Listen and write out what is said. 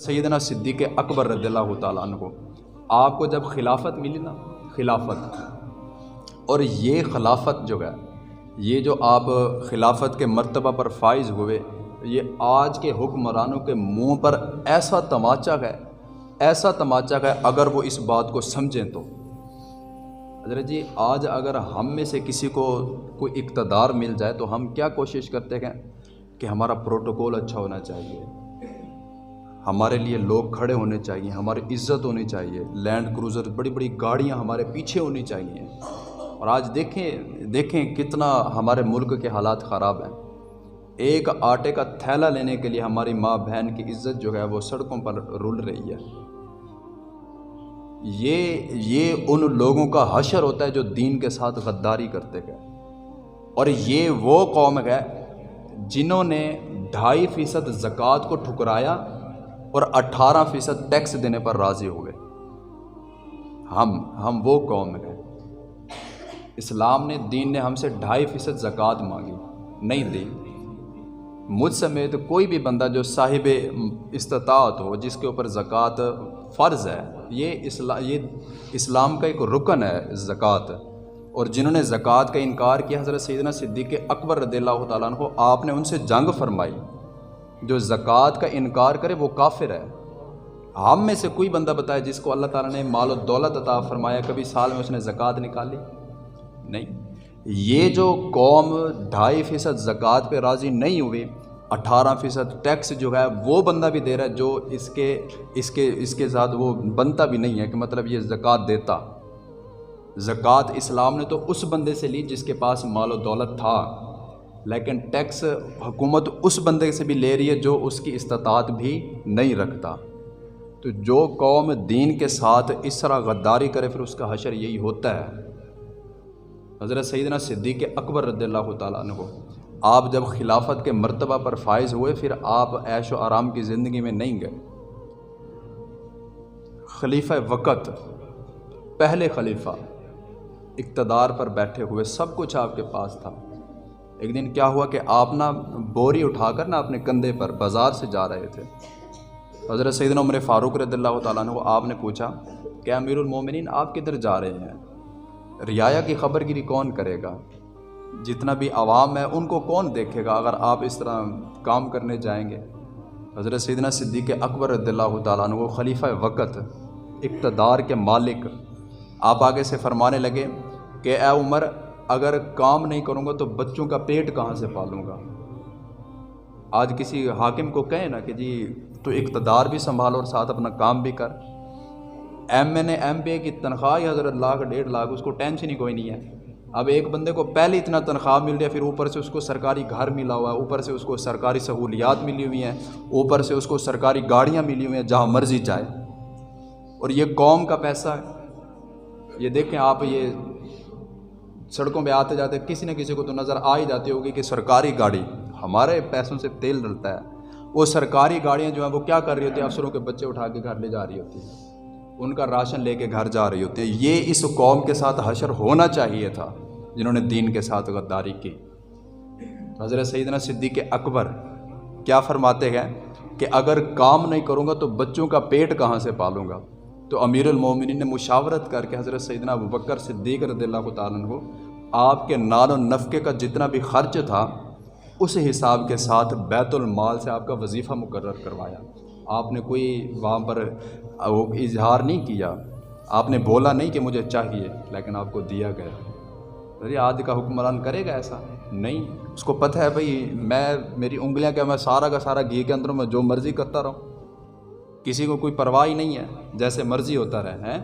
سیدنا صدیق اکبر رضی اللہ تعالیٰ عنہ کو آپ کو جب خلافت ملی نا، خلافت، اور یہ خلافت جو ہے، یہ جو آپ خلافت کے مرتبہ پر فائز ہوئے، یہ آج کے حکمرانوں کے منہ پر ایسا تماچا ہے، ایسا تماچا ہے اگر وہ اس بات کو سمجھیں تو۔ حضرت جی آج اگر ہم میں سے کسی کو کوئی اقتدار مل جائے تو ہم کیا کوشش کرتے ہیں کہ ہمارا پروٹوکول اچھا ہونا چاہیے، ہمارے لیے لوگ کھڑے ہونے چاہیے، ہماری عزت ہونی چاہیے، لینڈ کروزر بڑی بڑی گاڑیاں ہمارے پیچھے ہونی چاہیے۔ اور آج دیکھیں کتنا ہمارے ملک کے حالات خراب ہیں۔ ایک آٹے کا تھیلا لینے کے لیے ہماری ماں بہن کی عزت جو ہے وہ سڑکوں پر رول رہی ہے۔ یہ ان لوگوں کا حشر ہوتا ہے جو دین کے ساتھ غداری کرتے گئے، اور یہ وہ قوم ہے جنہوں نے 2.5% زکوٰۃ کو ٹھکرایا اور 18% ٹیکس دینے پر راضی ہوئے۔ ہم وہ قوم ہیں۔ اسلام نے، دین نے ہم سے 2.5% زکوٰۃ مانگی، نہیں دی۔ مجھ سمیت کوئی بھی بندہ جو صاحب استطاعت ہو، جس کے اوپر زکوٰۃ فرض ہے، یہ اسلام کا ایک رکن ہے زکوٰۃ، اور جنہوں نے زکوٰۃ کا انکار کیا، حضرت سیدنا صدیق اکبر رضی اللہ تعالیٰ عنہ، آپ نے ان سے جنگ فرمائی۔ جو زکوٰۃ کا انکار کرے وہ کافر ہے۔ ہم میں سے کوئی بندہ بتائے جس کو اللہ تعالیٰ نے مال و دولت عطا فرمایا، کبھی سال میں اس نے زکوٰۃ نکالی؟ نہیں۔ یہ جو قوم 2.5% زکوٰۃ پہ راضی نہیں ہوئی، 18% ٹیکس جو ہے وہ بندہ بھی دے رہا ہے جو اس کے ساتھ وہ بنتا بھی نہیں ہے کہ مطلب یہ زکوٰۃ دیتا۔ زکوٰۃ اسلام نے تو اس بندے سے لی جس کے پاس مال و دولت تھا، لیکن ٹیکس حکومت اس بندے سے بھی لے رہی ہے جو اس کی استطاعت بھی نہیں رکھتا۔ تو جو قوم دین کے ساتھ اس طرح غداری کرے پھر اس کا حشر یہی ہوتا ہے۔ حضرت سیدنا صدیق اکبر رضی اللہ تعالیٰ عنہ، آپ جب خلافت کے مرتبہ پر فائز ہوئے پھر آپ عیش و آرام کی زندگی میں نہیں گئے۔ خلیفہ وقت، پہلے خلیفہ، اقتدار پر بیٹھے ہوئے، سب کچھ آپ کے پاس تھا۔ ایک دن کیا ہوا کہ آپ بوری اٹھا کر اپنے کندھے پر بازار سے جا رہے تھے۔ حضرت سیدنا عمر فاروق رضی اللہ تعالیٰ عنہ، آپ نے پوچھا کہ امیر المومنین آپ کدھر جا رہے ہیں؟ رعایا کی خبر گیری کون کرے گا؟ جتنا بھی عوام ہے ان کو کون دیکھے گا اگر آپ اس طرح کام کرنے جائیں گے؟ حضرت سیدنا صدیق اکبر رضی اللہ تعالیٰ عنہ، خلیفہ وقت، اقتدار کے مالک، آپ آگے سے فرمانے لگے کہ اے عمر، اگر کام نہیں کروں گا تو بچوں کا پیٹ کہاں سے پالوں گا؟ آج کسی حاکم کو کہیں نا کہ جی تو اقتدار بھی سنبھال اور ساتھ اپنا کام بھی کر۔ ایم پی کی تنخواہ ہی حضرت 1,00,000 1,50,000، اس کو ٹینشن ہی کوئی نہیں ہے۔ اب ایک بندے کو پہلے اتنا تنخواہ مل رہی ہے، پھر اوپر سے اس کو سرکاری گھر ملا ہوا ہے، اوپر سے اس کو سرکاری سہولیات ملی ہوئی ہیں، اوپر سے اس کو سرکاری گاڑیاں ملی ہوئی ہیں، جہاں مرضی جائے، اور یہ قوم کا پیسہ ہے۔ یہ دیکھیں آپ، یہ سڑکوں پہ آتے جاتے کسی نہ کسی کو تو نظر آ ہی جاتی ہوگی کہ سرکاری گاڑی، ہمارے پیسوں سے تیل ڈلتا ہے، وہ سرکاری گاڑیاں جو ہیں وہ کیا کر رہی ہوتی ہیں؟ افسروں کے بچے اٹھا کے گھر لے جا رہی ہوتی ہیں، ان کا راشن لے کے گھر جا رہی ہوتی ہے۔ یہ اس قوم کے ساتھ حشر ہونا چاہیے تھا جنہوں نے دین کے ساتھ غداری کی۔ حضرت سیدنا صدیق اکبر کیا فرماتے ہیں کہ اگر کام نہیں کروں گا تو بچوں کا پیٹ کہاں سے پالوں گا؟ تو امیر المومنین نے مشاورت کر کے حضرت سیدنا ابوبکر صدیق رضی اللہ تعالیٰ عنہ کو آپ کے نان و نفقے کا جتنا بھی خرچ تھا اس حساب کے ساتھ بیت المال سے آپ کا وظیفہ مقرر کروایا۔ آپ نے کوئی وہاں پر اظہار نہیں کیا، آپ نے بولا نہیں کہ مجھے چاہیے، لیکن آپ کو دیا گیا۔ آج کا حکمران کرے گا ایسا؟ نہیں، اس کو پتہ ہے بھئی میری انگلیاں کیا، میں سارا کا سارا گھی کے اندر میں جو مرضی کرتا رہوں، کسی کو کوئی پرواہ ہی نہیں ہے، جیسے مرضی ہوتا رہے ہیں۔